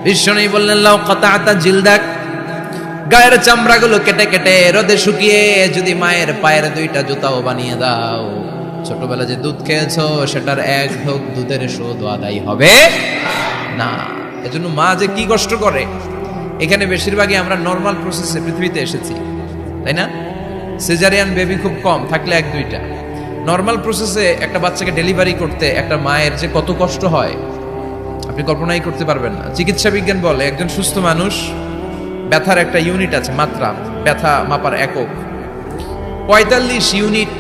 বিষ্ণু বললেন লাউ কাতাতা জিলদাক, গায়ের চামড়াগুলো কেটে কেটে রোদে শুকিয়ে যদি মায়ের পায়ের দুইটা জুতাও বানিয়ে দাও, ছোটবেলা যে দুধ খেয়েছো সেটার এক ঢোক দুধের শোধ আদায় হবে না। এজন্য মা যে কি কষ্ট করে। এখানে বেশিরভাগই আমরা নর্মাল প্রসেসে পৃথিবীতে এসেছি, তাই না? সিজারিয়ান বেবি খুব কম, থাকলে এক দুইটা। নর্মাল প্রসেসে একটা বাচ্চাকে ডেলিভারি করতে একটা মায়ের যে কত কষ্ট হয় আপনি কল্পনাই করতে পারবেন না। চিকিৎসা বিজ্ঞান বলে একজন সুস্থ মানুষ ব্যথার একটা ইউনিট আছে, মাত্রা, ব্যথা মাপার একক। 45 ইউনিট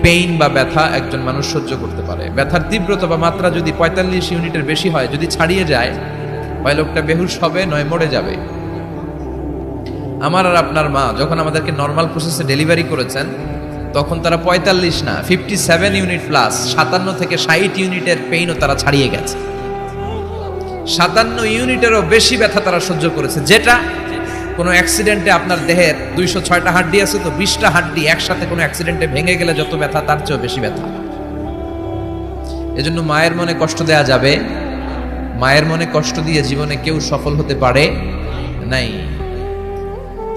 পেইন বা ব্যথা একজন মানুষ সহ্য করতে পারে। ব্যথার তীব্রতা বা মাত্রা যদি 45 ইউনিটের বেশি হয়, যদি ছাড়িয়ে যায়, হয় লোকটা বেহুশ হবে, নয় মরে যাবে। আমার আর আপনার মা যখন আমাদেরকে নর্মাল প্রসেসে ডেলিভারি করেছেন, তখন তারা 45 না 57 ইউনিট প্লাস 57 থেকে 60 ইউনিটের পেইনও তারা ছাড়িয়ে গেছে। 57 ইউনিটেরও বেশি ব্যথা তারা সহ্য করেছে, যেটা কোনো অ্যাক্সিডেন্টে আপনার দেহের 206টা হাড্ডি আছে, তো 20টা হাড্ডি একসাথে কোনো অ্যাক্সিডেন্টে ভেঙে গেলে যত ব্যথা তার চেয়েও বেশি ব্যথা। এজন্য মায়ের মনে কষ্ট দেয়া যাবে? মায়ের মনে কষ্ট দিয়ে জীবনে কেউ সফল হতে পারে নাই।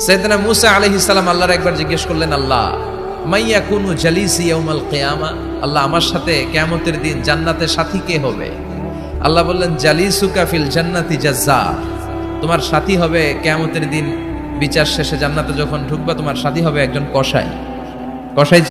সাইয়েদনা মূসা আলাইহিস সালাম আল্লাহর একবার জিজ্ঞেস করলেন, আল্লাহ মাইয়া কুনু জালিসি ইয়াউমাল কিয়ামা, আল্লাহ আমার সাথে কিয়ামতের দিন জান্নাতের সাথী কে হবে? আল্লাহ বললেন, জালিসুকা ফিল জান্নাতি জাজ্জা, তোমার সাথী হবে কিয়ামতের দিন বিচার শেষে জান্নাতে যখন ঢুকবা, তোমার সাথী হবে একজন কসাই। কসাই